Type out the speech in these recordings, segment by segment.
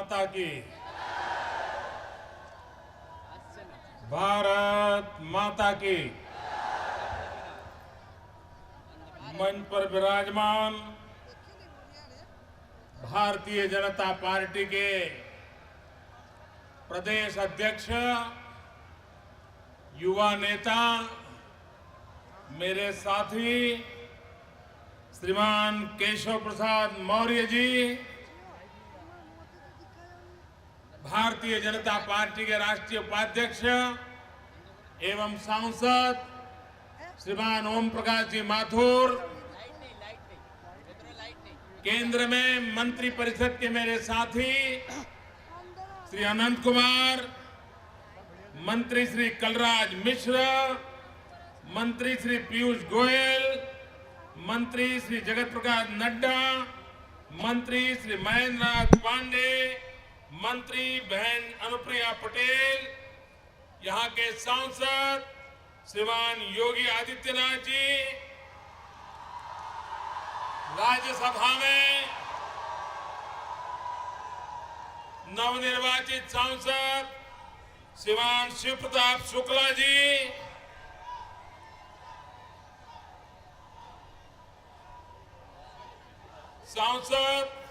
माता की। भारत माता की। मंच पर विराजमान भारतीय जनता पार्टी के प्रदेश अध्यक्ष, युवा नेता, मेरे साथी श्रीमान केशव प्रसाद मौर्य जी, भारतीय जनता पार्टी के राष्ट्रीय उपाध्यक्ष एवं सांसद श्रीमान ओम प्रकाश जी माथुर, केंद्र में मंत्री परिषद के मेरे साथी श्री अनंत कुमार, मंत्री श्री कलराज मिश्र, मंत्री श्री पीयूष गोयल, मंत्री श्री जगत प्रकाश नड्डा, मंत्री श्री महेंद्र नाथ पांडे, मंत्री बहन अनुप्रिया पटेल, यहाँ के सांसद श्रीमान योगी आदित्यनाथ जी, राज्यसभा में नवनिर्वाचित सांसद श्रीमान शिव प्रताप शुक्ला जी, सांसद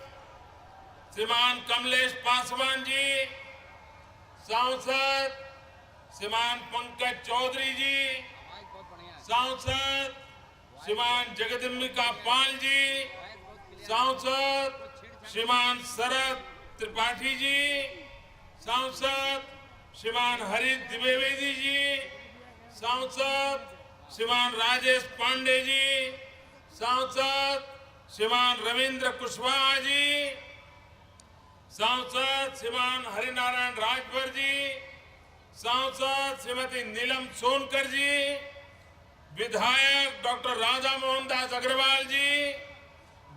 श्रीमान कमलेश पासवान जी, सांसद श्रीमान पंकज चौधरी जी, सांसद श्रीमान जगदम्बिका पाल जी, सांसद श्रीमान शरद त्रिपाठी जी, सांसद श्रीमान हरीश द्विवेदी जी, सांसद श्रीमान राजेश पांडे जी, सांसद श्रीमान रविंद्र कुशवाहा जी, सांसद श्रीमान हरिनारायण राजभर जी, सांसद श्रीमती नीलम सोनकर जी, विधायक डॉक्टर राधा मोहन दास अग्रवाल जी,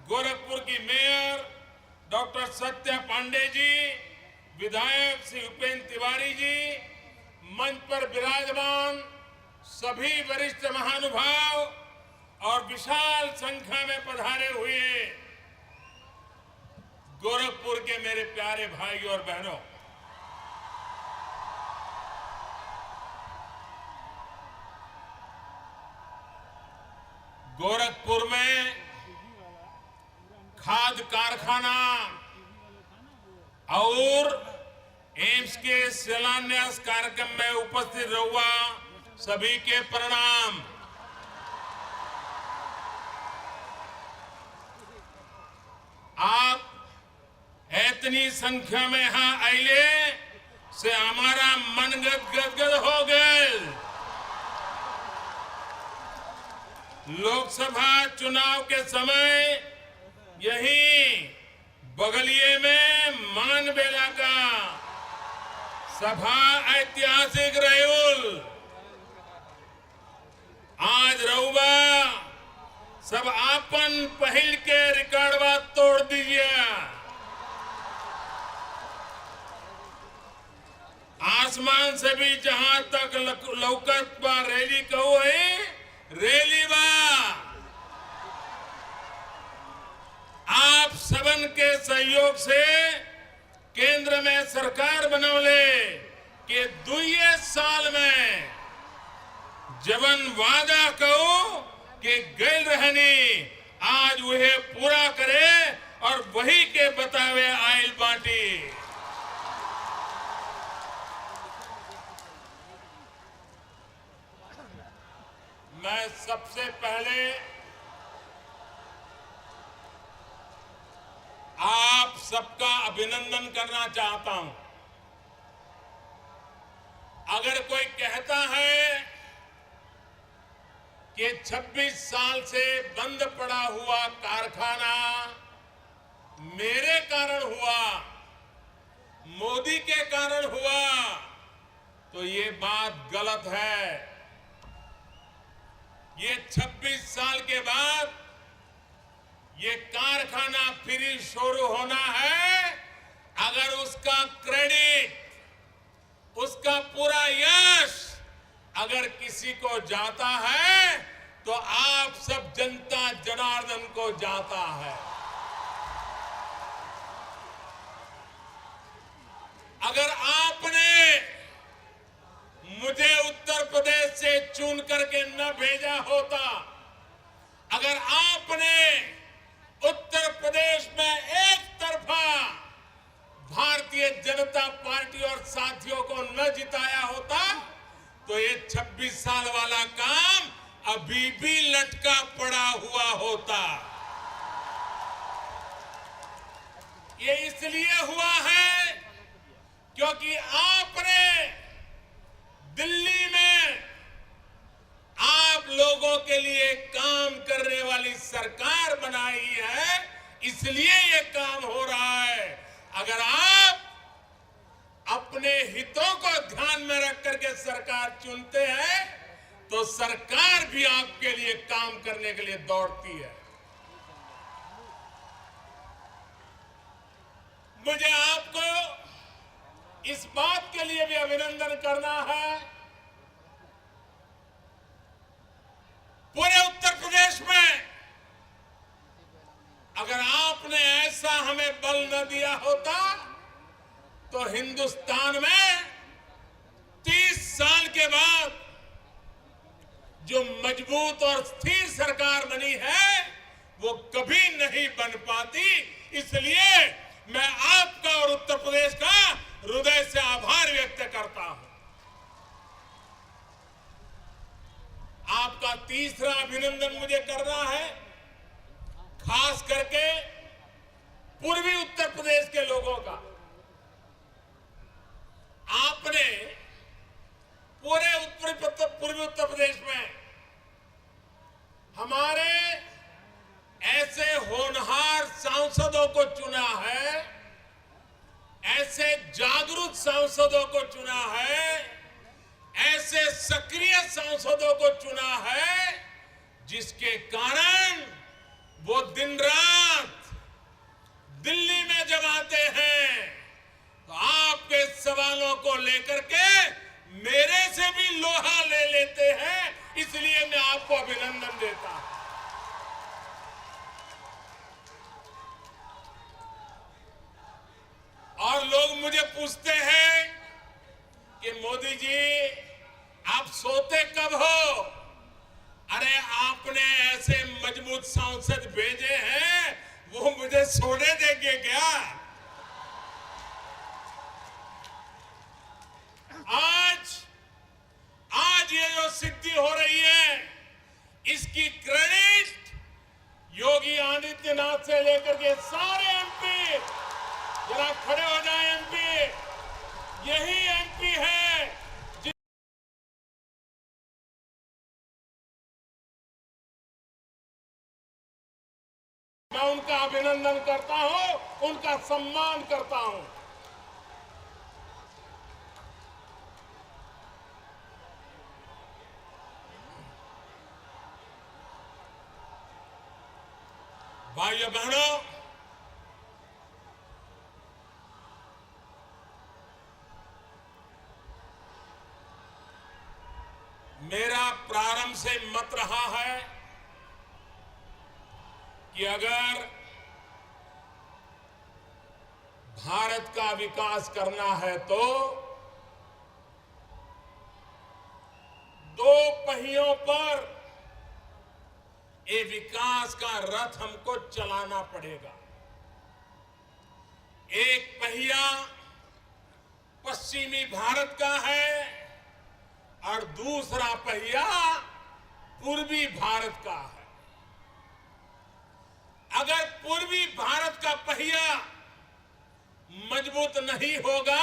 गोरखपुर की मेयर डॉक्टर सत्या पांडे जी, विधायक श्री उपेंद्र तिवारी जी, मंच पर विराजमान सभी वरिष्ठ महानुभाव और विशाल संख्या में पधारे हुए गोरखपुर के मेरे प्यारे भाइयों और बहनों, गोरखपुर में खाद कारखाना और एम्स के शिलान्यास कार्यक्रम में उपस्थित रहुआ सभी के प्रणाम। आप इतनी संख्या में यहाँ आइले से हमारा मन गदगद हो गए। लोकसभा चुनाव के समय यही बगलिए में मानबेला का सभा ऐतिहासिक रयूल आज रहुआ सब आपन पहल के रिकॉर्डवा तोड़ दीजिए। आसमान से भी जहां तक लौकत बा रैली कहो है, रैली बा आप सबन के सहयोग से केंद्र में सरकार बनौले कि 2 साल में जवन वादा कहो कि गैल रहनी आज वह पूरा करे और वही के बतावे आयल बाटी। मैं सबसे पहले आप सबका अभिनंदन करना चाहता हूं। अगर कोई कहता है कि 26 साल से बंद पड़ा हुआ कारखाना मेरे कारण हुआ, मोदी के कारण हुआ, तो ये बात गलत है। ये 26 साल के बाद ये कारखाना फिर शुरू होना है। अगर उसका क्रेडिट, उसका पूरा यश अगर किसी को जाता है तो आप सब जनता जनार्दन को जाता है। होता, अगर आपने उत्तर प्रदेश में एक तरफा भारतीय जनता पार्टी और साथियों को न जिताया होता, तो ये 26 साल वाला काम अभी भी लटका पड़ा हुआ होता। ये इसलिए हुआ है क्योंकि आपने दिल्ली में आप लोगों के लिए काम करने वाली सरकार बनाई है, इसलिए ये काम हो रहा है। अगर आप अपने हितों को ध्यान में रख करके सरकार चुनते हैं, तो सरकार भी आपके लिए काम करने के लिए दौड़ती है। मुझे आपको इस बात के लिए भी अभिनंदन करना है, पूरे उत्तर प्रदेश में अगर आपने ऐसा हमें बल न दिया होता, तो हिंदुस्तान में 30 साल के बाद जो मजबूत और स्थिर सरकार बनी है, वो कभी नहीं बन पाती। इसलिए मैं आपका और उत्तर प्रदेश का हृदय से आभार व्यक्त करता हूं। आपका तीसरा अभिनंदन मुझे करना है, खास करके पूर्वी उत्तर प्रदेश के लोगों का। आपने पूरे पूर्वी उत्तर प्रदेश में हमारे ऐसे होनहार सांसदों को चुना है, ऐसे जागरूक सांसदों को चुना है, ऐसे सक्रिय सांसदों को चुना है, जिसके कारण वो दिन रात दिल्ली में जब आते हैं तो आपके सवालों को लेकर के मेरे से भी लोहा ले लेते हैं। इसलिए मैं आपको अभिनंदन देता हूं। और लोग मुझे पूछते हैं कि मोदी जी आप सोते कब हो? अरे आपने ऐसे मजबूत सांसद भेजे हैं, वो मुझे सोने देंगे क्या? आज ये जो सिद्धि हो रही है, इसकी क्रेडिट योगी आदित्यनाथ से लेकर के सारे एमपी, जरा खड़े हो जाए एमपी, यही एमपी है मैं उनका अभिनंदन करता हूं, उनका सम्मान करता हूं। भाइयों बहनों, मेरा प्रारंभ से मत रहा है कि अगर भारत का विकास करना है तो दो पहियों पर ये विकास का रथ हमको चलाना पड़ेगा। एक पहिया पश्चिमी भारत का है और दूसरा पहिया पूर्वी भारत का है। अगर पूर्वी भारत का पहिया मजबूत नहीं होगा,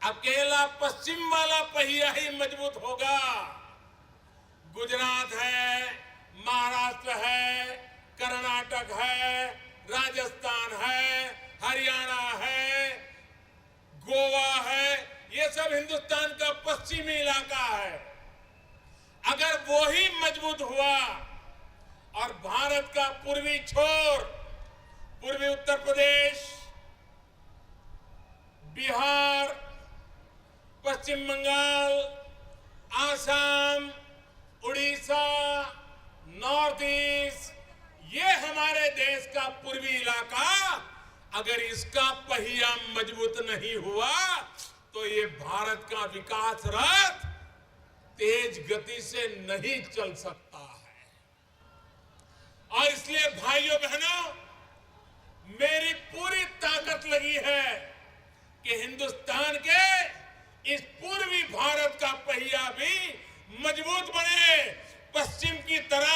अकेला पश्चिम वाला पहिया ही मजबूत होगा। गुजरात है, महाराष्ट्र है, कर्नाटक है, राजस्थान है, हरियाणा है, गोवा है, ये सब हिंदुस्तान का पश्चिमी इलाका है। अगर वो ही मजबूत हुआ और भारत का पूर्वी छोर, पूर्वी उत्तर प्रदेश, बिहार, पश्चिम बंगाल, आसाम, उड़ीसा, नॉर्थ ईस्ट, ये हमारे देश का पूर्वी इलाका, अगर इसका पहिया मजबूत नहीं हुआ तो ये भारत का विकास रथ तेज गति से नहीं चल सकता है। और इसलिए भाइयों बहनों, मेरी पूरी ताकत लगी है कि हिंदुस्तान के इस पूर्वी भारत का पहिया भी मजबूत बने। पश्चिम की तरह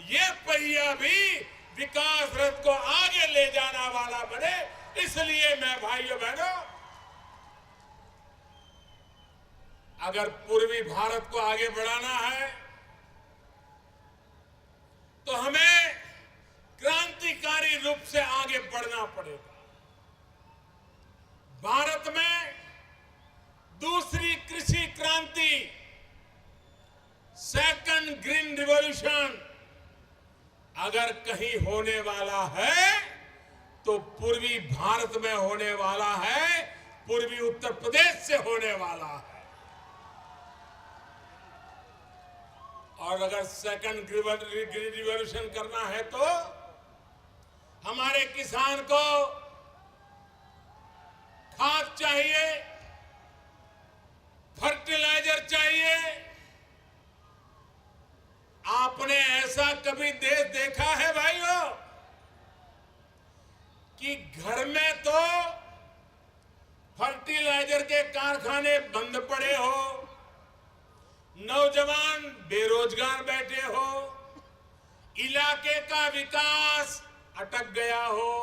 ये पहिया भी विकास रथ को आगे ले जाने वाला बने। इसलिए मैं भाइयों बहनों, अगर पूर्वी भारत को आगे बढ़ाना है तो हमें क्रांतिकारी रूप से आगे बढ़ना पड़ेगा। भारत में दूसरी कृषि क्रांति, सेकंड ग्रीन रिवॉल्यूशन अगर कहीं होने वाला है तो पूर्वी भारत में होने वाला है, पूर्वी उत्तर प्रदेश से होने वाला है। और अगर सेकंड ग्रीन रिवॉल्यूशन करना है तो हमारे किसान को खाद चाहिए, फर्टिलाइजर चाहिए। आपने ऐसा कभी देश देखा है भाइयों कि घर में तो फर्टिलाइजर के कारखाने बंद पड़े हो, नौजवान बेरोजगार बैठे हो, इलाके का विकास अटक गया हो,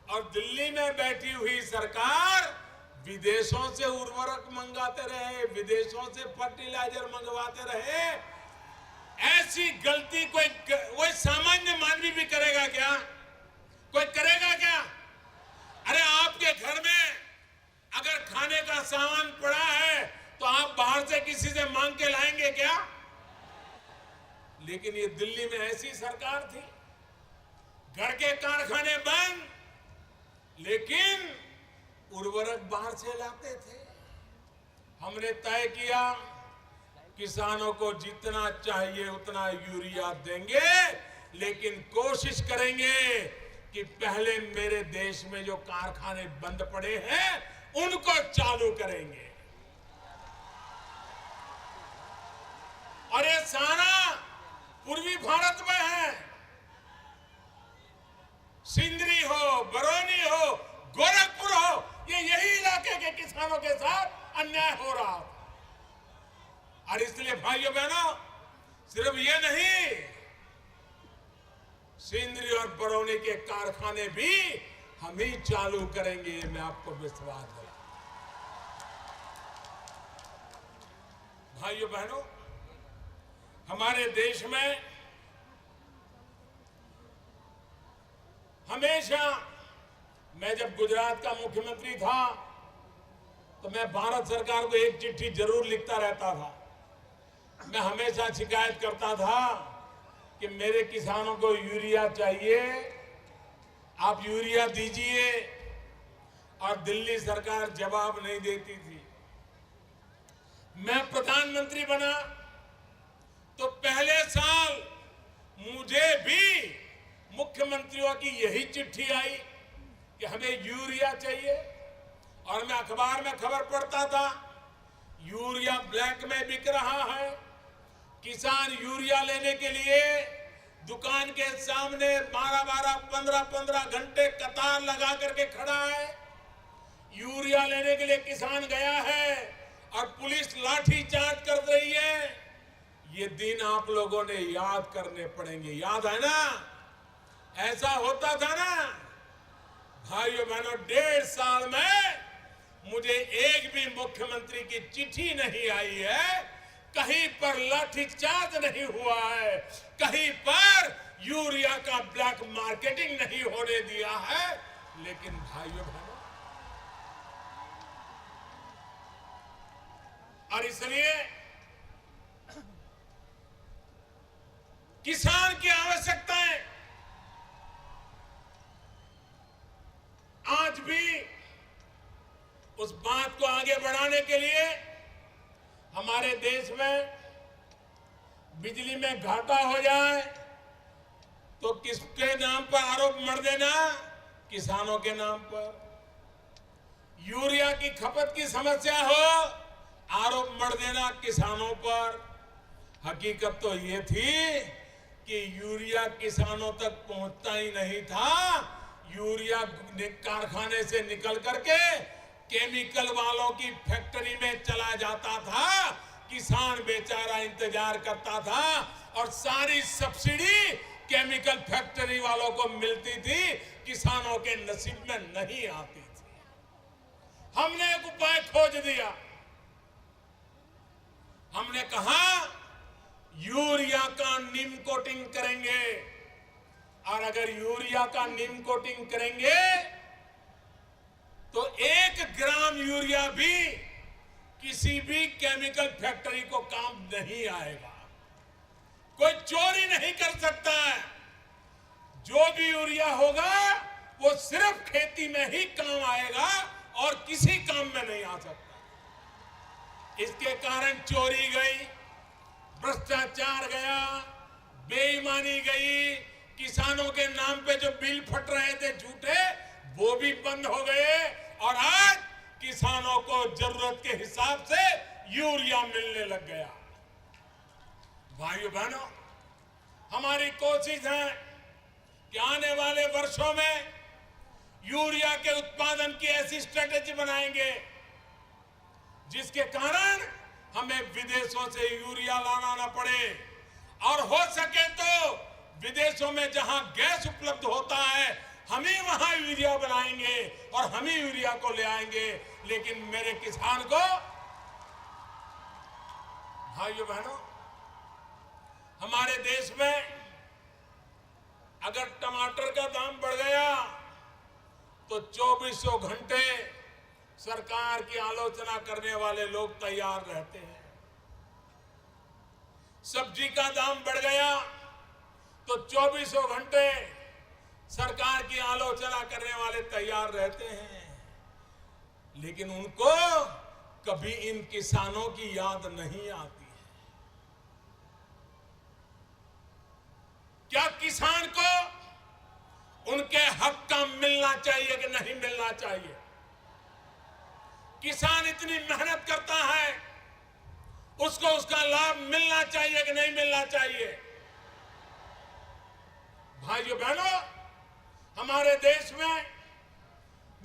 और दिल्ली में बैठी हुई सरकार विदेशों से उर्वरक मंगाते रहे, विदेशों से फर्टिलाइजर मंगवाते रहे। ऐसी गलती कोई सामान्य मानवी भी करेगा क्या? कोई करेगा क्या? अरे आपके घर में अगर खाने का सामान पड़ा है तो आप बाहर से किसी से मांग के लाएंगे क्या? लेकिन ये दिल्ली में ऐसी सरकार थी, घर के कारखाने बंद, लेकिन उर्वरक बाहर से लाते थे। हमने तय किया किसानों को जितना चाहिए उतना यूरिया देंगे, लेकिन कोशिश करेंगे कि पहले मेरे देश में जो कारखाने बंद पड़े हैं उनको चालू करेंगे। और ये सारा पूर्वी भारत में है। सिंदरी हो, बरौनी हो, गोरखपुर हो, यही इलाके के किसानों के साथ अन्याय हो रहा था। और इसलिए भाइयों बहनों, सिर्फ ये नहीं, सिंदरी और बरौनी के कारखाने भी हम ही चालू करेंगे, मैं आपको विश्वास दिला। भाइयों बहनों, हमारे देश में हमेशा, मैं जब गुजरात का मुख्यमंत्री था तो मैं भारत सरकार को एक चिट्ठी जरूर लिखता रहता था। मैं हमेशा शिकायत करता था कि मेरे किसानों को यूरिया चाहिए, आप यूरिया दीजिए, और दिल्ली सरकार जवाब नहीं देती थी। मैं प्रधानमंत्री बना तो पहले साल मुझे भी मुख्यमंत्रियों की यही चिट्ठी आई कि हमें यूरिया चाहिए, और मैं अखबार में खबर पढ़ता था यूरिया ब्लैक में बिक रहा है। किसान यूरिया लेने के लिए दुकान के सामने 12-12, 15-15 घंटे कतार लगा करके खड़ा है। यूरिया लेने के लिए किसान गया है और पुलिस लाठी चार्ज कर रही है। ये दिन आप लोगों ने याद करने पड़ेंगे, याद है ना? ऐसा होता था ना भाइयों बहनों। 1.5 साल में मुझे एक भी मुख्यमंत्री की चिट्ठी नहीं आई है, कहीं पर लाठीचार्ज नहीं हुआ है, कहीं पर यूरिया का ब्लैक मार्केटिंग नहीं होने दिया है। लेकिन भाइयों बहनों, और इसलिए किसान की आवश्यकताएं आज भी, उस बात को आगे बढ़ाने के लिए हमारे देश में बिजली में घाटा हो जाए तो किसके नाम पर आरोप मढ़ देना? किसानों के नाम पर। यूरिया की खपत की समस्या हो, आरोप मढ़ देना किसानों पर। हकीकत तो ये थी कि यूरिया किसानों तक पहुंचता ही नहीं था। यूरिया कारखाने से निकल करके केमिकल वालों की फैक्ट्री में चला जाता था। किसान बेचारा इंतजार करता था और सारी सब्सिडी केमिकल फैक्ट्री वालों को मिलती थी, किसानों के नसीब में नहीं आती थी। हमने एक उपाय खोज दिया। हमने कहा यूरिया का नीम कोटिंग करेंगे, और अगर यूरिया का नीम कोटिंग करेंगे तो 1 ग्राम यूरिया भी किसी भी केमिकल फैक्ट्री को काम नहीं आएगा। कोई चोरी नहीं कर सकता है। जो भी यूरिया होगा वो सिर्फ खेती में ही काम आएगा और किसी काम में नहीं आ सकता। इसके कारण चोरी गई, भ्रष्टाचार गया, बेईमानी गई, किसानों के नाम पे जो बिल फट रहे थे झूठे, वो भी बंद हो गए, और आज किसानों को जरूरत के हिसाब से यूरिया मिलने लग गया। भाइयों बहनों, हमारी कोशिश है कि आने वाले वर्षों में यूरिया के उत्पादन की ऐसी स्ट्रेटेजी बनाएंगे जिसके कारण हमें विदेशों से यूरिया लाना ना पड़े, और हो सके तो विदेशों में जहां गैस उपलब्ध होता है हम ही वहां यूरिया बनाएंगे और हम ही यूरिया को ले आएंगे। लेकिन मेरे किसान को, भाइयों बहनों, हमारे देश में अगर टमाटर का दाम बढ़ गया तो 24 घंटे सरकार की आलोचना करने वाले लोग तैयार रहते हैं। सब्जी का दाम बढ़ गया तो 24 घंटे सरकार की आलोचना करने वाले तैयार रहते हैं। लेकिन उनको कभी इन किसानों की याद नहीं आती है। क्या किसान को उनके हक का मिलना चाहिए कि नहीं मिलना चाहिए? किसान इतनी मेहनत करता है, उसको उसका लाभ मिलना चाहिए कि नहीं मिलना चाहिए? भाइयों बहनों, हमारे देश में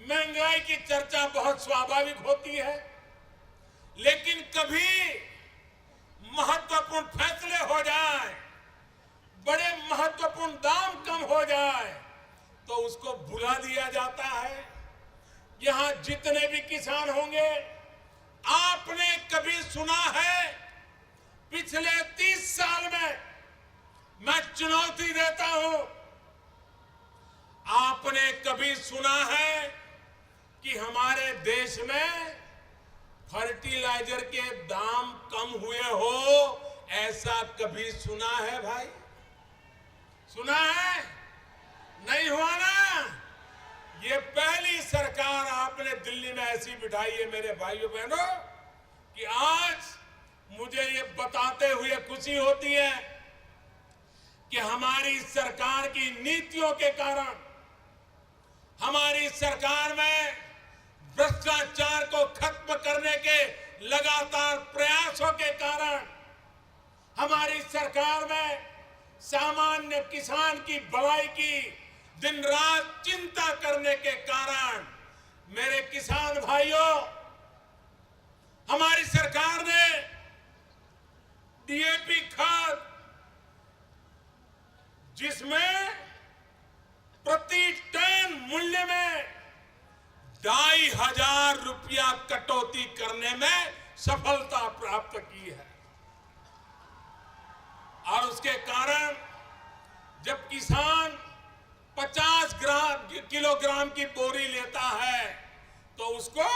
महंगाई की चर्चा बहुत स्वाभाविक होती है, लेकिन कभी महत्वपूर्ण फैसले हो जाए, बड़े महत्वपूर्ण दाम कम हो जाए तो उसको भुला दिया जाता है। यहां जितने भी किसान होंगे, आपने कभी सुना है पिछले 30 साल में, मैं चुनौती देता हूं, आपने कभी सुना है कि हमारे देश में फर्टिलाइजर के दाम कम हुए हो? ऐसा कभी सुना है भाई? सुना है? नहीं हुआ ना? ये पहली सरकार आपने दिल्ली में ऐसी बिठाई है मेरे भाइयों बहनों कि आज मुझे ये बताते हुए खुशी होती है कि हमारी सरकार की नीतियों के कारण, हमारी सरकार में भ्रष्टाचार को खत्म करने के लगातार प्रयासों के कारण, हमारी सरकार में सामान्य किसान की भलाई की दिन रात चिंता करने के कारण, मेरे किसान भाइयों, हमारी सरकार ने डीएपी खाद, जिसमें प्रति टन मूल्य में 2,500 रुपया कटौती करने में सफलता प्राप्त की है। और उसके कारण जब किसान 50 किलोग्राम की बोरी लेता है तो उसको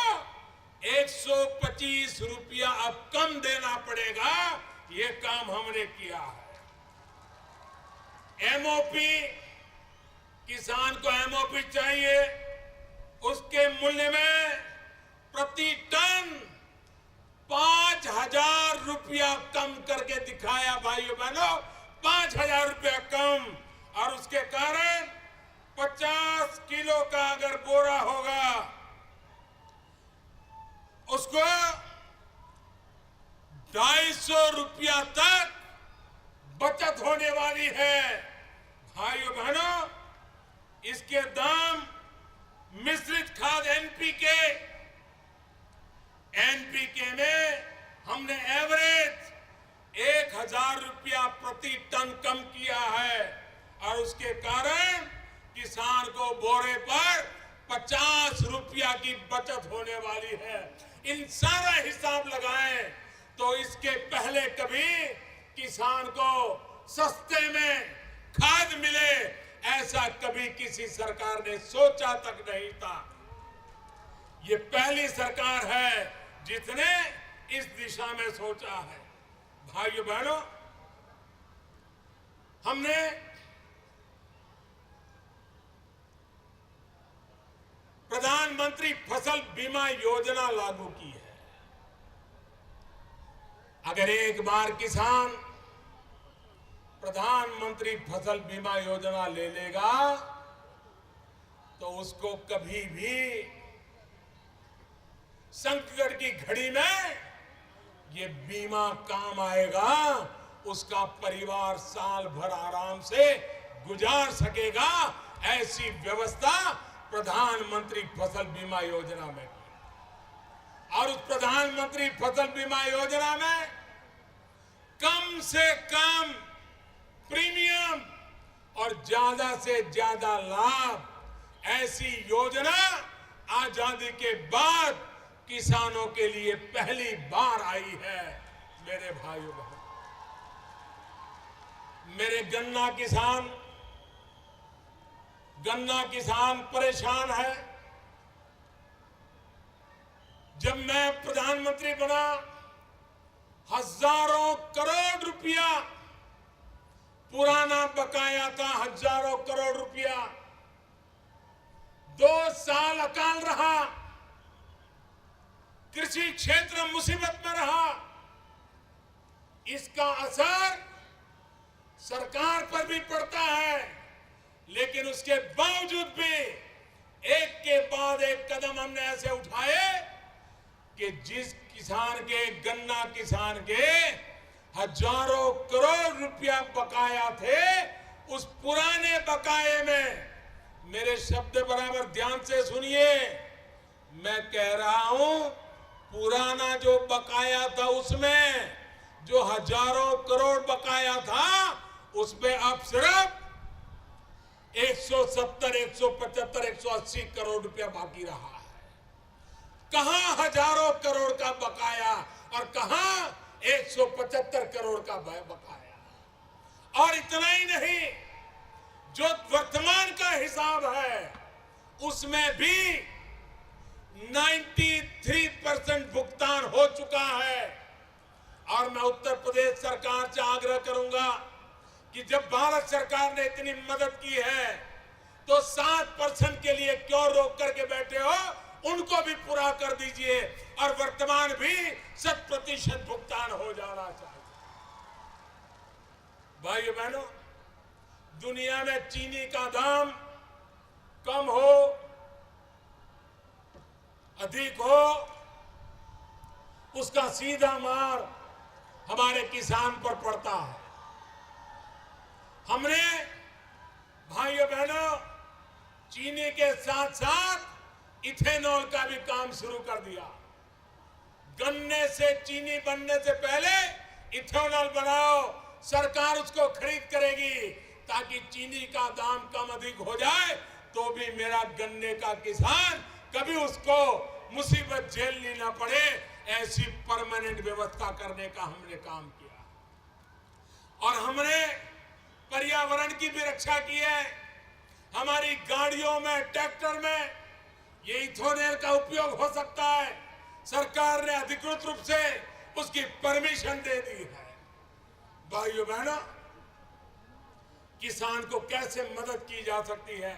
125 रुपया अब कम देना पड़ेगा। ये काम हमने किया है। एमओपी, किसान को एमओपी चाहिए, उसके मूल्य में प्रति टन 5,000 रुपया कम करके दिखाया भाइयों बहनों, 5,000 रुपया कम। और उसके कारण 50 किलो का अगर बोरा होगा उसको ₹250 तक बचत होने वाली है। भाइयों बहनों, इसके दाम मिश्रित खाद एनपीके में हमने एवरेज ₹1000 प्रति टन कम किया है और उसके कारण किसान को बोरे पर ₹50 की बचत होने वाली है। इन सारा हिसाब लगाएं तो इसके पहले कभी किसान को सस्ते में खाद मिले ऐसा कभी किसी सरकार ने सोचा तक नहीं था। ये पहली सरकार है जिसने इस दिशा में सोचा है। भाइयों बहनों, हमने प्रधानमंत्री फसल बीमा योजना लागू की है। अगर एक बार किसान प्रधानमंत्री फसल बीमा योजना ले लेगा तो उसको कभी भी संकट की घड़ी में ये बीमा काम आएगा। उसका परिवार साल भर आराम से गुजार सकेगा। ऐसी व्यवस्था प्रधानमंत्री फसल बीमा योजना में की। और उस प्रधानमंत्री फसल बीमा योजना में कम से कम प्रीमियम और ज्यादा से ज्यादा लाभ, ऐसी योजना आजादी के बाद किसानों के लिए पहली बार आई है। मेरे भाइयों बहनों, मेरे गन्ना किसान परेशान है। जब मैं प्रधानमंत्री बना, हजारों करोड़ रुपया पुराना बकाया था, हजारों करोड़ रुपया। 2 साल अकाल रहा, कृषि क्षेत्र मुसीबत में रहा। इसका असर सरकार पर भी पड़ता है, लेकिन उसके बावजूद भी एक के बाद एक कदम हमने ऐसे उठाए कि जिस गन्ना किसान के हजारों करोड़ रुपया बकाया थे, उस पुराने बकाये में, मेरे शब्द बराबर ध्यान से सुनिए, मैं कह रहा हूं, पुराना जो बकाया था उसमें जो हजारों करोड़ बकाया था, उसमें अब सिर्फ 170, 175, 180 करोड़ रुपया बाकी रहा है। कहां हजारों करोड़ का बकाया और कहां 175 करोड़ का बकाया। और इतना ही नहीं, जो वर्तमान का हिसाब है उसमें भी 93% भुगतान हो चुका है। और मैं उत्तर प्रदेश सरकार से आग्रह करूंगा कि जब भारत सरकार ने इतनी मदद की है तो 7% के लिए क्यों रोक करके बैठे हो, उनको भी पूरा कर दीजिए और वर्तमान भी 100% भुगतान हो जाना चाहिए। भाइयों बहनों, दुनिया में चीनी का दाम कम हो अधिक हो, उसका सीधा मार हमारे किसान पर पड़ता है। हमने भाइयों बहनों चीनी के साथ साथ इथेनॉल का भी काम शुरू कर दिया। गन्ने से चीनी बनने से पहले इथेनॉल बनाओ, सरकार उसको खरीद करेगी ताकि चीनी का दाम कम अधिक हो जाए तो भी मेरा गन्ने का किसान कभी उसको मुसीबत झेलनी ना पड़े। ऐसी परमानेंट व्यवस्था करने का हमने काम किया। और हमने पर्यावरण की भी रक्षा की है। हमारी गाड़ियों में, ट्रैक्टर में ये इथेनॉल का उपयोग हो सकता है। सरकार ने अधिकृत रूप से उसकी परमिशन दे दी है। भाइयों बहनों, किसान को कैसे मदद की जा सकती है,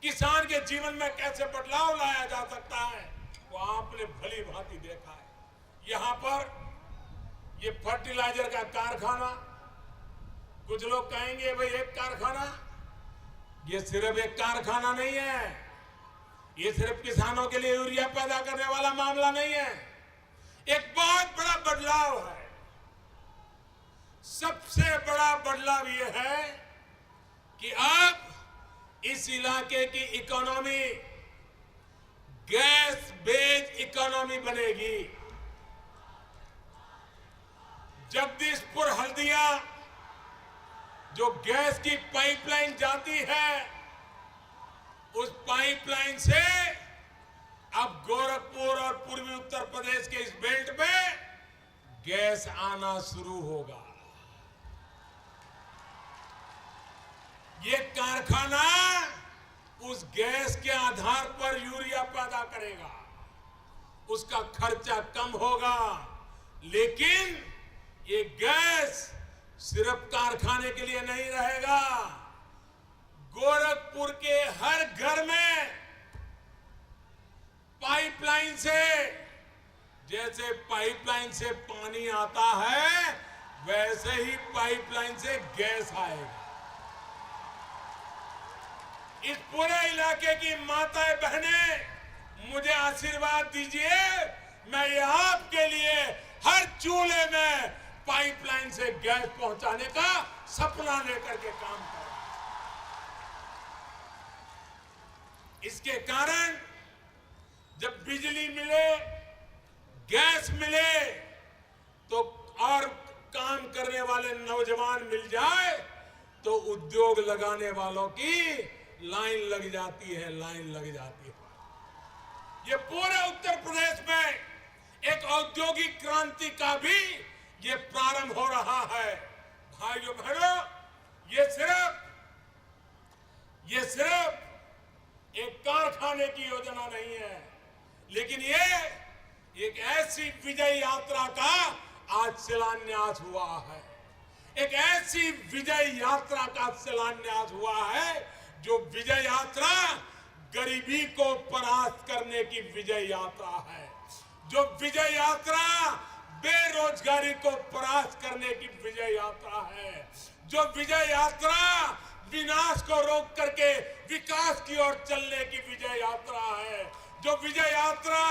किसान के जीवन में कैसे बदलाव लाया जा सकता है, वो आपने भली भांति देखा है। यहां पर ये फर्टिलाइजर का कारखाना, कुछ लोग कहेंगे भाई एक कारखाना, ये सिर्फ एक कारखाना नहीं है, ये सिर्फ किसानों के लिए यूरिया पैदा करने वाला मामला नहीं है। एक बहुत बड़ा बदलाव है। सबसे बड़ा बदलाव यह है कि अब इस इलाके की इकोनॉमी गैस बेस्ड इकोनॉमी बनेगी। जगदीशपुर हल्दिया जो गैस की पाइपलाइन जाती है, उस पाइपलाइन से अब गोरखपुर और पूर्वी उत्तर प्रदेश के इस बेल्ट में गैस आना शुरू होगा। ये कारखाना उस गैस के आधार पर यूरिया पैदा करेगा, उसका खर्चा कम होगा, लेकिन ये गैस सिर्फ कारखाने के लिए नहीं रहेगा। गोरखपुर के हर घर में पाइपलाइन से, जैसे पाइपलाइन से पानी आता है, वैसे ही पाइपलाइन से गैस आएगा। इस पूरे इलाके की माताएं बहनें मुझे आशीर्वाद दीजिए, मैं ये आपके लिए हर चूल्हे में पाइपलाइन से गैस पहुंचाने का सपना लेकर के काम करूं। इसके कारण जब बिजली मिले, गैस मिले, तो और काम करने वाले नौजवान मिल जाए तो उद्योग लगाने वालों की लाइन लग जाती है, लाइन लग जाती है। ये पूरे उत्तर प्रदेश में एक औद्योगिक क्रांति का भी ये प्रारंभ हो रहा है। भाइयों बहनों, ये सिर्फ एक कारखाने की योजना नहीं है, लेकिन ये एक ऐसी विजय यात्रा का आज शिलान्यास हुआ है। एक ऐसी विजय यात्रा का शिलान्यास हुआ है जो विजय यात्रा गरीबी को परास्त करने की विजय यात्रा है, जो विजय यात्रा बेरोजगारी को परास्त करने की विजय यात्रा है, जो विजय यात्रा विनाश को रोक करके विकास की ओर चलने की विजय यात्रा है, जो विजय यात्रा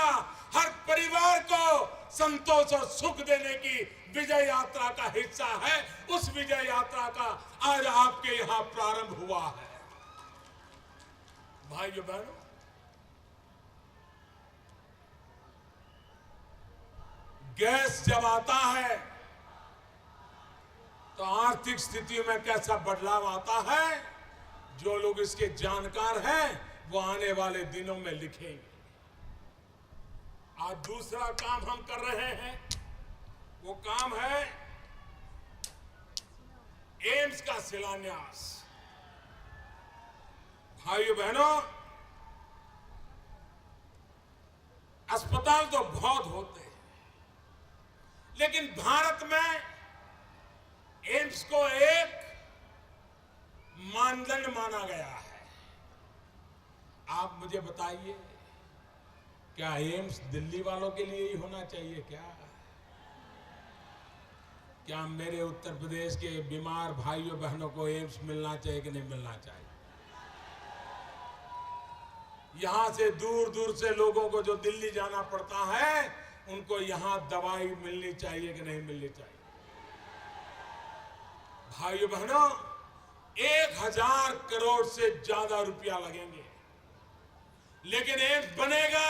हर परिवार को संतोष और सुख देने की विजय यात्रा का हिस्सा है। उस विजय यात्रा का आज आपके यहां प्रारंभ हुआ है। भाइयों बहनों, गैस जब आता है तो आर्थिक स्थिति में कैसा बदलाव आता है, जो लोग इसके जानकार हैं वो आने वाले दिनों में लिखेंगे। आज दूसरा काम हम कर रहे हैं, वो काम है एम्स का शिलान्यास। भाइयों बहनों, अस्पताल तो बहुत होते हैं, लेकिन भारत में एम्स को एक मानदंड माना गया है। आप मुझे बताइए, क्या एम्स दिल्ली वालों के लिए ही होना चाहिए क्या मेरे उत्तर प्रदेश के बीमार भाइयों बहनों को एम्स मिलना चाहिए कि नहीं मिलना चाहिए? यहां से दूर दूर से लोगों को जो दिल्ली जाना पड़ता है, उनको यहां दवाई मिलनी चाहिए कि नहीं मिलनी चाहिए? भाइयों बहनों, 1000 करोड़ से ज्यादा रुपया लगेंगे, लेकिन एम्स बनेगा,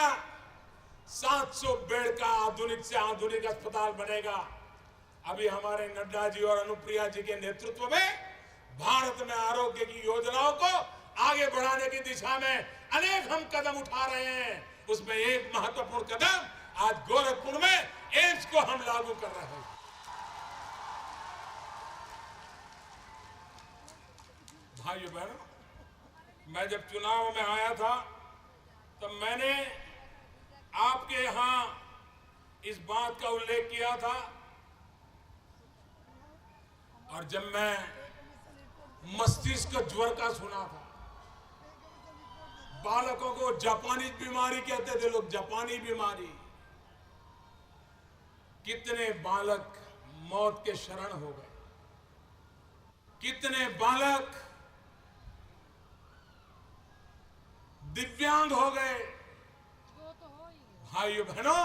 700 बेड का आधुनिक से आधुनिक अस्पताल बनेगा। अभी हमारे नड्डा जी और अनुप्रिया जी के नेतृत्व में भारत में आरोग्य की योजनाओं को आगे बढ़ाने की दिशा में अनेक हम कदम उठा रहे हैं। उसमें एक महत्वपूर्ण कदम आज गोरखपुर में एम्स को हम लागू कर रहे हैं। भाइयों बहनों, मैं जब चुनाव में आया था तब मैंने आपके यहां इस बात का उल्लेख किया था, और जब मैं मस्तिष्क ज्वर का सुना था, बालकों को जापानी बीमारी कहते थे लोग, जापानी बीमारी, कितने बालक मौत के शरण हो गए, कितने बालक दिव्यांग हो गए। भाइयों बहनों,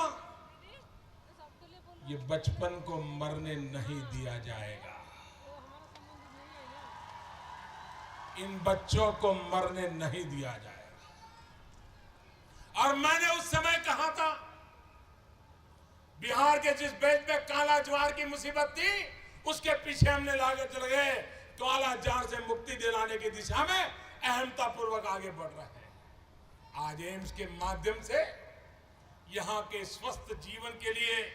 ये बचपन को मरने नहीं दिया जाएगा। इन बच्चों को मरने नहीं दिया जाएगा। और मैंने उस समय कहा था, बिहार के जिस बेल्ट पे काला ज्वार की मुसीबत थी, उसके पीछे हमने लागत लगे काला ज्वार से मुक्ति दिलाने की दिशा में अहमता पूर्वक आगे बढ़ रहे हैं। आज एम्स के माध्यम से यहां के स्वस्थ जीवन के लिए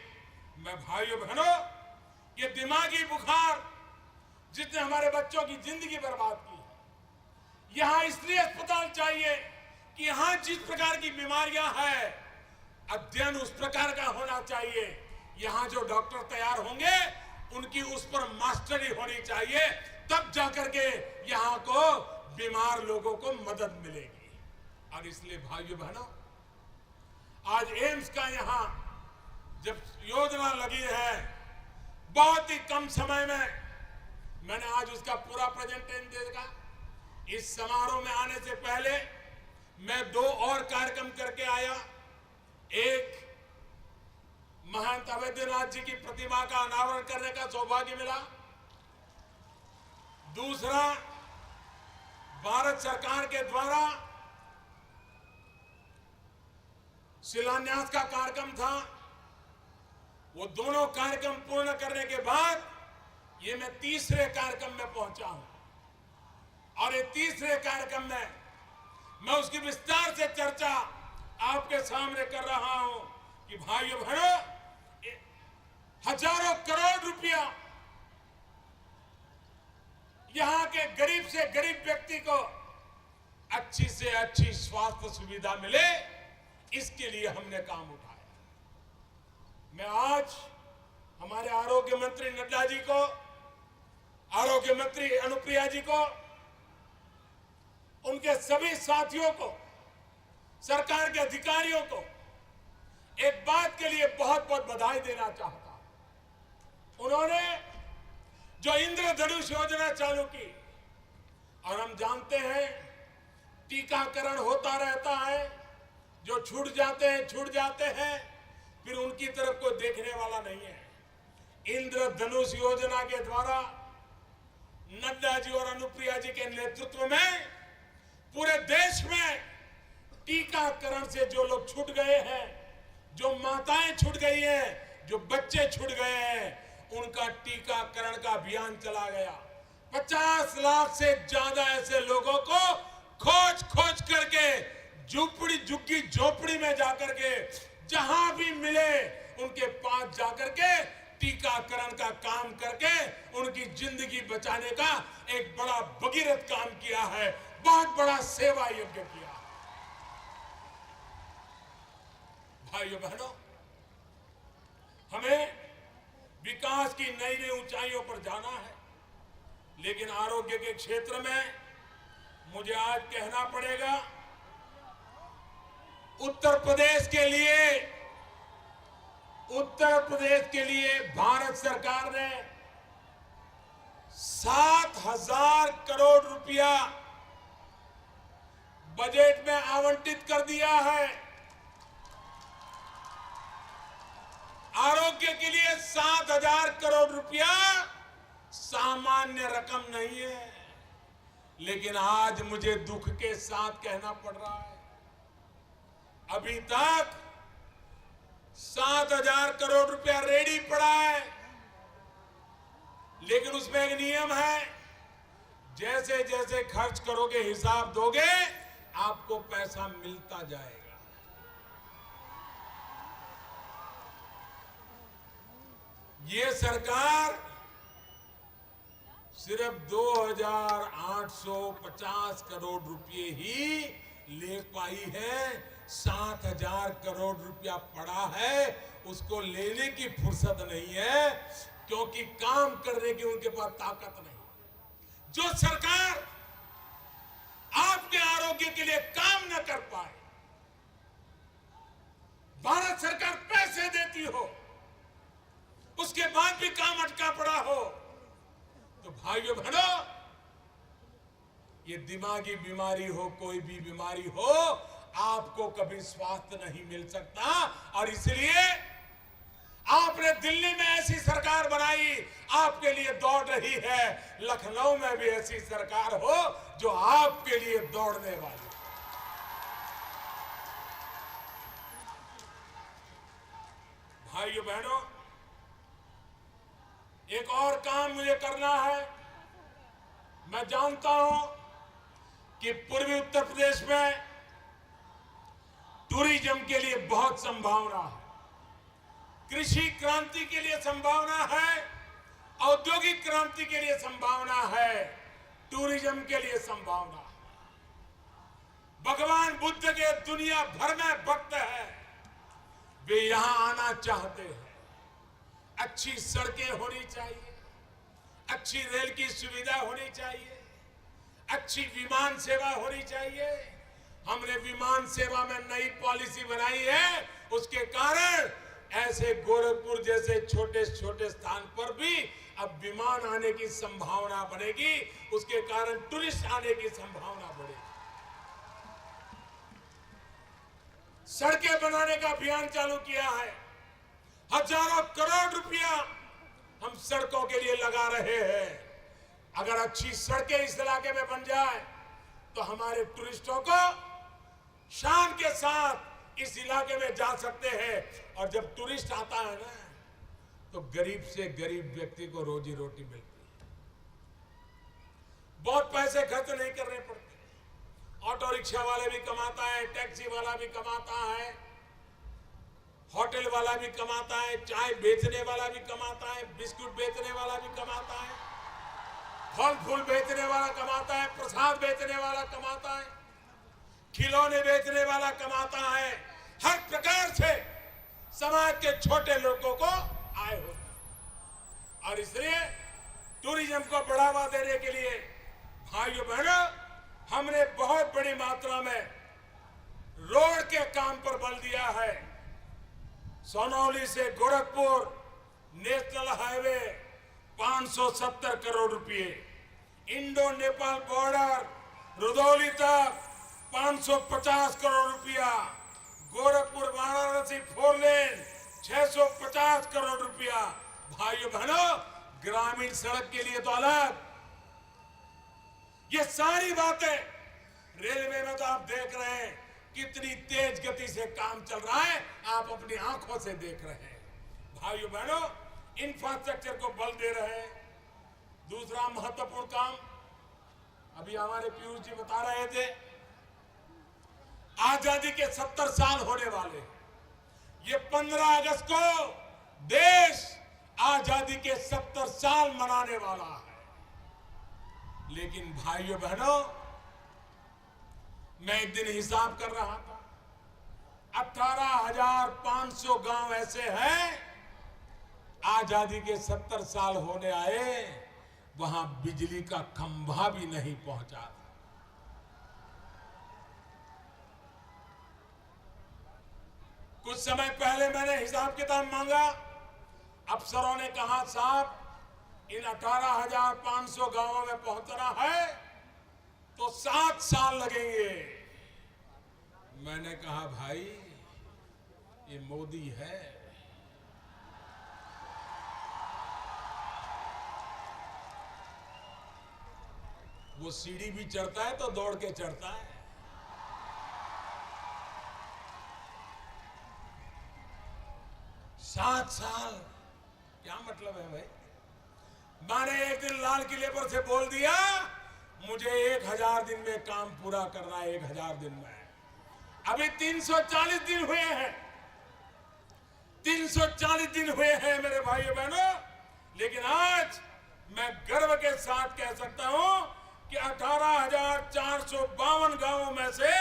मैं भाइयों बहनों, ये दिमागी बुखार जिसने हमारे बच्चों की जिंदगी बर्बाद की है, यहां इसलिए अस्पताल चाहिए कि यहां जिस प्रकार की बीमारियां हैं, अध्ययन उस प्रकार का होना चाहिए। यहां जो डॉक्टर तैयार होंगे उनकी उस पर मास्टरी होनी चाहिए, तब जाकर के यहां को बीमार लोगों को मदद मिलेगी। और इसलिए भाइयों बहनों, आज एम्स का यहां जब योजना लगी है, बहुत ही कम समय में मैंने आज उसका पूरा प्रेजेंटेशन देखा। इस समारोह में आने से पहले मैं 2 और कार्यक्रम करके आया। एक, महंत अवैधनाथ जी की प्रतिमा का अनावरण करने का सौभाग्य मिला। दूसरा, भारत सरकार के द्वारा शिलान्यास का कार्यक्रम था। वो दोनों कार्यक्रम पूर्ण करने के बाद ये मैं तीसरे कार्यक्रम में पहुंचा हूं। और ये तीसरे कार्यक्रम में मैं उसकी विस्तार से चर्चा आपके सामने कर रहा हूं कि भाइयों बहनों, हजारों करोड़ रुपया यहां के गरीब से गरीब व्यक्ति को अच्छी से अच्छी स्वास्थ्य सुविधा मिले, इसके लिए हमने काम उठाया। मैं आज हमारे आरोग्य मंत्री नड्डा जी को, आरोग्य मंत्री अनुप्रिया जी को, उनके सभी साथियों को, सरकार के अधिकारियों को एक बात के लिए बहुत बहुत बधाई देना चाहता हूं। उन्होंने जो इंद्रधनुष योजना चालू की, और हम जानते हैं टीकाकरण होता रहता है, जो छूट जाते हैं, फिर उनकी तरफ कोई देखने वाला नहीं है। इंद्रधनुष योजना के द्वारा नड्डा जी और अनुप्रिया जी के नेतृत्व में पूरे देश में टीकाकरण से जो लोग छूट गए हैं, जो माताएं छूट गई हैं, जो बच्चे छूट गए हैं, उनका टीकाकरण का अभियान चला गया। 50 लाख से ज्यादा ऐसे लोगों को खोज करके झुपड़ी झुग्गी झोपड़ी में जाकर के जहां भी मिले उनके पास जाकर के टीकाकरण का काम करके उनकी जिंदगी बचाने का एक बड़ा भगीरथ काम किया है, बहुत बड़ा सेवा यज्ञ किया। भाइयों बहनों, हमें विकास की नई नई ऊंचाइयों पर जाना है, लेकिन आरोग्य के क्षेत्र में मुझे आज कहना पड़ेगा, उत्तर प्रदेश के लिए भारत सरकार ने 7,000 करोड़ रुपया बजट में आवंटित कर दिया है। आरोग्य के लिए 7,000 करोड़ रुपया सामान्य रकम नहीं है, लेकिन आज मुझे दुख के साथ कहना पड़ रहा है, अभी तक 7,000 करोड़ रुपया रेडी पड़ा है। लेकिन उसमें एक नियम है, जैसे जैसे खर्च करोगे, हिसाब दोगे, आपको पैसा मिलता जाएगा। ये सरकार सिर्फ 2,850 करोड़ रुपए ही ले पाई है। 7,000 करोड़ रुपया पड़ा है, उसको लेने की फुर्सत नहीं है, क्योंकि काम करने की उनके पास ताकत नहीं। जो सरकार आपके आरोग्य के लिए काम न कर पाए, भारत सरकार पैसे देती हो, उसके बाद भी काम अटका पड़ा हो, तो भाइयों बहनों, ये दिमागी बीमारी हो, कोई भी बीमारी हो, आपको कभी स्वास्थ्य नहीं मिल सकता। और इसलिए आपने दिल्ली में ऐसी सरकार बनाई, आपके लिए दौड़ रही है। लखनऊ में भी ऐसी सरकार हो जो आपके लिए दौड़ने वाली। भाइयों बहनों, एक और काम मुझे करना है। मैं जानता हूं कि पूर्वी उत्तर प्रदेश में टूरिज्म के लिए बहुत संभावना है, कृषि क्रांति के लिए संभावना है, औद्योगिक क्रांति के लिए संभावना है, टूरिज्म के लिए संभावना है। भगवान बुद्ध के दुनिया भर में भक्त है, वे यहां आना चाहते हैं। अच्छी सड़कें होनी चाहिए, अच्छी रेल की सुविधा होनी चाहिए, अच्छी विमान सेवा होनी चाहिए। हमने विमान सेवा में नई पॉलिसी बनाई है, उसके कारण ऐसे गोरखपुर जैसे छोटे छोटे स्थान पर भी अब विमान आने की संभावना बनेगी, उसके कारण टूरिस्ट आने की संभावना बढ़ेगी। सड़कें बनाने का अभियान चालू किया है, हजारों करोड़ रुपया हम सड़कों के लिए लगा रहे हैं। अगर अच्छी सड़कें इस इलाके में बन जाए तो हमारे टूरिस्टों को शान के साथ इस इलाके में जा सकते हैं। और जब टूरिस्ट आता है ना, तो गरीब से गरीब व्यक्ति को रोजी रोटी मिलती है, बहुत पैसे खर्च नहीं करने पड़ते। ऑटो रिक्शा वाले भी कमाता है, टैक्सी वाला भी कमाता है, होटल वाला भी कमाता है, चाय बेचने वाला भी कमाता है, बिस्कुट बेचने वाला भी कमाता है, फल फूल बेचने वाला कमाता है, प्रसाद बेचने वाला कमाता है, खिलौने बेचने वाला कमाता है। हर प्रकार से समाज के छोटे लोगों को आय होती है। और इसलिए टूरिज्म को बढ़ावा देने के लिए भाइयों बहनों, हमने बहुत बड़ी मात्रा में रोड के काम पर बल दिया है। सोनौली से गोरखपुर नेशनल हाईवे 570 करोड़ रुपए, इंडो नेपाल बॉर्डर रुदौली तक 550 करोड़ रुपया, गोरखपुर वाराणसी 4 लेन 650 करोड़ रुपया। भाइयों बहनों, ग्रामीण सड़क के लिए तो अलग। ये सारी बातें रेलवे में तो आप देख रहे हैं कितनी तेज गति से काम चल रहा है, आप अपनी आंखों से देख रहे हैं। भाइयों बहनों, इंफ्रास्ट्रक्चर को बल दे रहे हैं। दूसरा महत्वपूर्ण काम, अभी हमारे पीयूष जी बता रहे थे, आजादी के 70 साल होने वाले। ये 15 अगस्त को देश आजादी के 70 साल मनाने वाला है। लेकिन भाइयों बहनों, मैं एक दिन हिसाब कर रहा था, 18,500 गांव ऐसे हैं आजादी के 70 साल होने आए, वहां बिजली का खंभा भी नहीं पहुंचा। कुछ समय पहले मैंने हिसाब किताब मांगा, अफसरों ने कहा साहब इन 18,500 गांवों में पहुंचना है तो 7 साल लगेंगे। मैंने कहा भाई ये मोदी है, वो सीढ़ी भी चढ़ता है तो दौड़ के चढ़ता है। सात साल क्या मतलब है भाई? मैंने एक दिन लाल किले पर से बोल दिया मुझे 1000 दिन में काम पूरा करना है, 1000 दिन में। अभी 340 दिन हुए हैं, 340 दिन हुए हैं मेरे भाइयों बहनों। लेकिन आज मैं गर्व के साथ कह सकता हूं कि 18,452 गांवों में से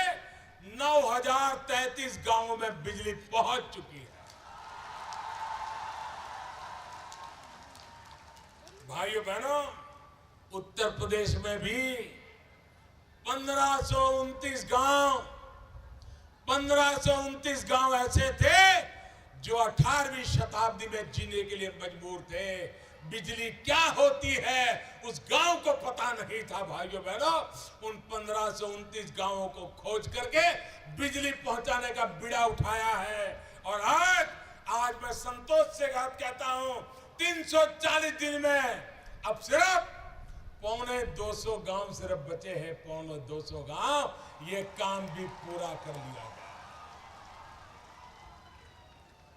9,033 गांवों में बिजली पहुंच चुकी है। भाइयों बहनों, उत्तर प्रदेश में भी 1529 गांव ऐसे थे जो 18वीं शताब्दी में जीने के लिए मजबूर थे। बिजली क्या होती है उस गांव को पता नहीं था। भाइयों बहनों, उन 1529 गांवों को खोज करके बिजली पहुंचाने का बीड़ा उठाया है। और आज आज मैं संतोष से कहता हूं 340 दिन में अब सिर्फ 250 गांव सिर्फ बचे हैं। 250 गांव, ये काम भी पूरा कर लिया गया।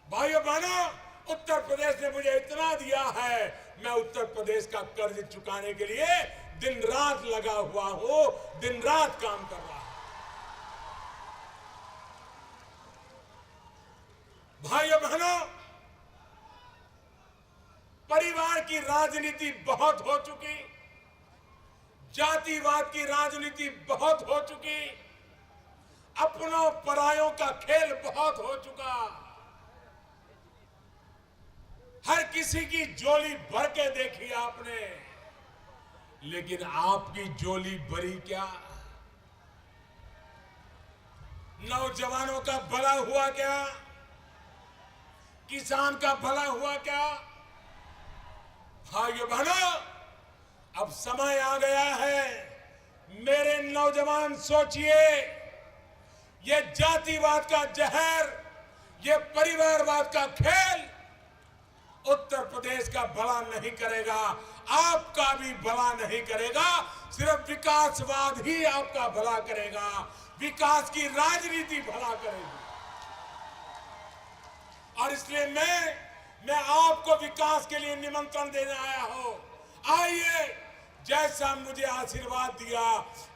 भाइयों बहनों, उत्तर प्रदेश ने मुझे इतना दिया है, मैं उत्तर प्रदेश का कर्ज चुकाने के लिए दिन रात लगा हुआ हूं, दिन रात काम कर रहा हूं। भाइयों बहनों, परिवार की राजनीति बहुत हो चुकी, जातिवाद की राजनीति बहुत हो चुकी, अपनों परायों का खेल बहुत हो चुका। हर किसी की झोली भर के देखी आपने, लेकिन आपकी झोली भरी क्या? नौजवानों का भला हुआ क्या? किसान का भला हुआ क्या? भाइयों बहनों, अब समय आ गया है। मेरे नौजवान सोचिए, ये जातिवाद का जहर, ये परिवारवाद का खेल उत्तर प्रदेश का भला नहीं करेगा, आपका भी भला नहीं करेगा। सिर्फ विकासवाद ही आपका भला करेगा, विकास की राजनीति भला करेगी। और इसलिए मैं आपको विकास के लिए निमंत्रण देने आया हूं। आइए, जैसा मुझे आशीर्वाद दिया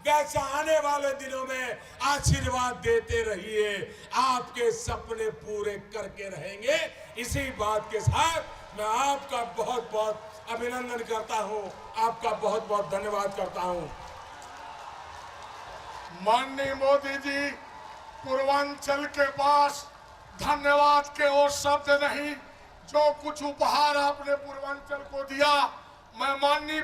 वैसा आने वाले दिनों में आशीर्वाद देते रहिए। आपके सपने पूरे करके रहेंगे। इसी बात के साथ मैं आपका बहुत बहुत अभिनंदन करता हूं, आपका बहुत बहुत धन्यवाद करता हूं। माननीय मोदी जी, पूर्वांचल के पास धन्यवाद के और शब्द नहीं। जो कुछ उपहार आपने पूर्वांचल को दिया, मैं माननीय